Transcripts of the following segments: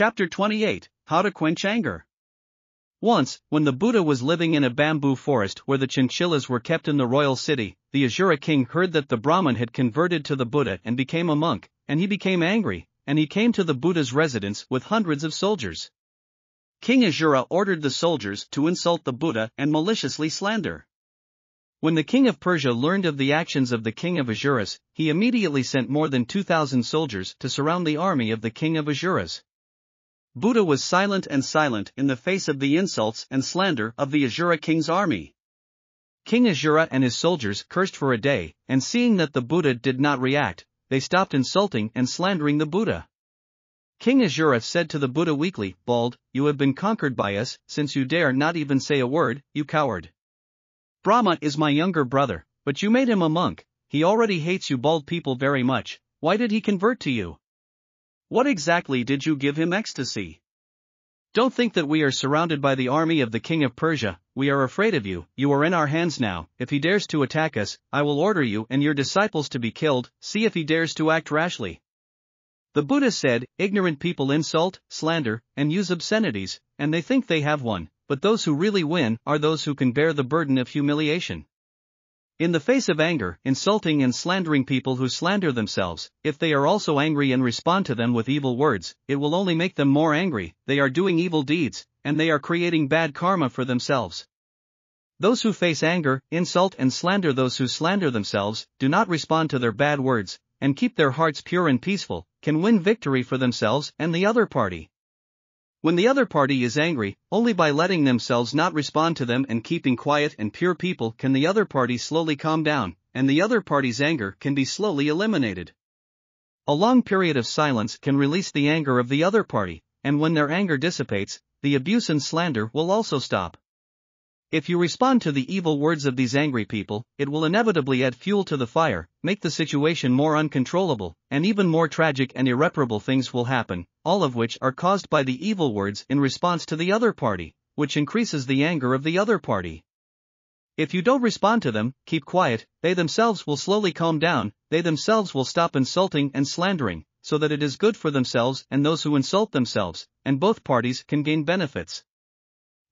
Chapter 28, How to Quench Anger. Once, when the Buddha was living in a bamboo forest where the chinchillas were kept in the royal city, the Asura king heard that the Brahmin had converted to the Buddha and became a monk, and he became angry, and he came to the Buddha's residence with hundreds of soldiers. King Asura ordered the soldiers to insult the Buddha and maliciously slander. When the king of Persia learned of the actions of the king of Asuras, he immediately sent more than 2,000 soldiers to surround the army of the king of Asuras. Buddha was silent in the face of the insults and slander of the Asura king's army. King Asura and his soldiers cursed for a day, and seeing that the Buddha did not react, they stopped insulting and slandering the Buddha. King Asura said to the Buddha weakly, "Bald, you have been conquered by us, since you dare not even say a word, you coward. Brahma is my younger brother, but you made him a monk. He already hates you bald people very much. Why did he convert to you? What exactly did you give him ecstasy? Don't think that we are surrounded by the army of the king of Persia. We are afraid of you. You are in our hands now. If he dares to attack us, I will order you and your disciples to be killed. See if he dares to act rashly." The Buddha said, "Ignorant people insult, slander, and use obscenities, and they think they have won, but those who really win are those who can bear the burden of humiliation. In the face of anger, insulting and slandering people who slander themselves, if they are also angry and respond to them with evil words, it will only make them more angry. They are doing evil deeds, and they are creating bad karma for themselves. Those who face anger, insult and slander those who slander themselves, do not respond to their bad words, and keep their hearts pure and peaceful, can win victory for themselves and the other party. When the other party is angry, only by letting themselves not respond to them and keeping quiet and pure people can the other party slowly calm down, and the other party's anger can be slowly eliminated. A long period of silence can release the anger of the other party, and when their anger dissipates, the abuse and slander will also stop. If you respond to the evil words of these angry people, it will inevitably add fuel to the fire, make the situation more uncontrollable, and even more tragic and irreparable things will happen, all of which are caused by the evil words in response to the other party, which increases the anger of the other party. If you don't respond to them, keep quiet, they themselves will slowly calm down, they themselves will stop insulting and slandering, so that it is good for themselves and those who insult themselves, and both parties can gain benefits.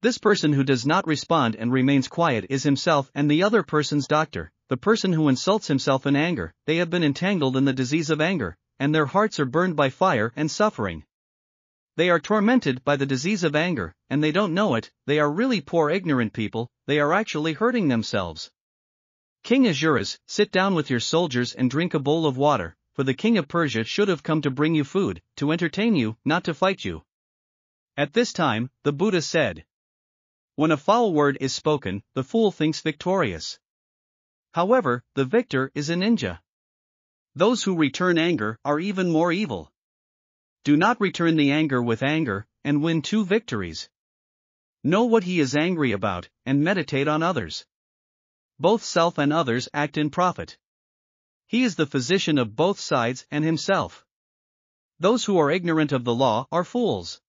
This person who does not respond and remains quiet is himself and the other person's doctor. The person who insults himself in anger, they have been entangled in the disease of anger, and their hearts are burned by fire and suffering. They are tormented by the disease of anger, and they don't know it. They are really poor ignorant people, they are actually hurting themselves. King Asuras, sit down with your soldiers and drink a bowl of water, for the king of Persia should have come to bring you food, to entertain you, not to fight you." At this time, the Buddha said, "When a foul word is spoken, the fool thinks victorious. However, the victor is a ninja. Those who return anger are even more evil. Do not return the anger with anger, and win 2 victories. Know what he is angry about, and meditate on others. Both self and others act in profit. He is the physician of both sides and himself. Those who are ignorant of the law are fools."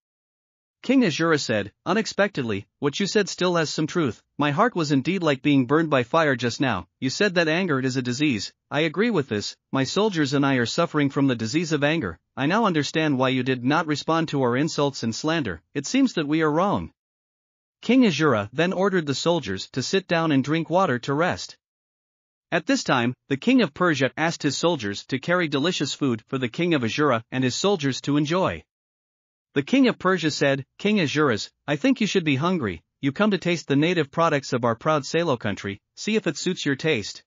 King Asura said, "Unexpectedly, what you said still has some truth. My heart was indeed like being burned by fire just now. You said that anger is a disease. I agree with this. My soldiers and I are suffering from the disease of anger. I now understand why you did not respond to our insults and slander. It seems that we are wrong." King Asura then ordered the soldiers to sit down and drink water to rest. At this time, the king of Persia asked his soldiers to carry delicious food for the king of Asura and his soldiers to enjoy. The king of Persia said, "King Asuras, I think you should be hungry. You come to taste the native products of our proud Salo country, see if it suits your taste."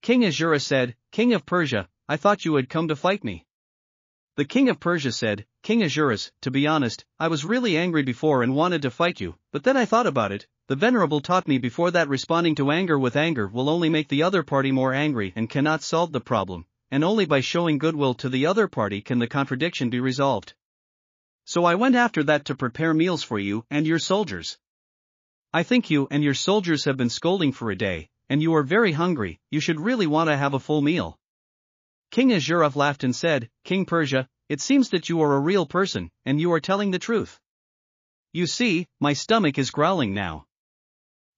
King Asura said, "King of Persia, I thought you had come to fight me." The king of Persia said, "King Asuras, to be honest, I was really angry before and wanted to fight you, but then I thought about it. The Venerable taught me before that responding to anger with anger will only make the other party more angry and cannot solve the problem, and only by showing goodwill to the other party can the contradiction be resolved. So I went after that to prepare meals for you and your soldiers. I think you and your soldiers have been scolding for a day, and you are very hungry. You should really want to have a full meal." King Asura laughed and said, "King Persia, it seems that you are a real person, and you are telling the truth. You see, my stomach is growling now.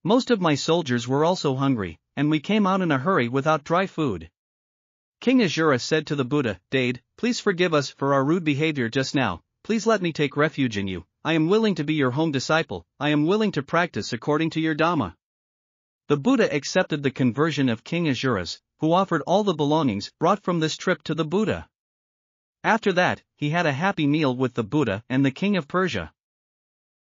Most of my soldiers were also hungry, and we came out in a hurry without dry food." King Asura said to the Buddha, "Dade, please forgive us for our rude behavior just now. please let me take refuge in you. I am willing to be your home disciple, I am willing to practice according to your Dhamma. The Buddha accepted the conversion of King Asuras, who offered all the belongings brought from this trip to the Buddha. After that, he had a happy meal with the Buddha and the king of Persia.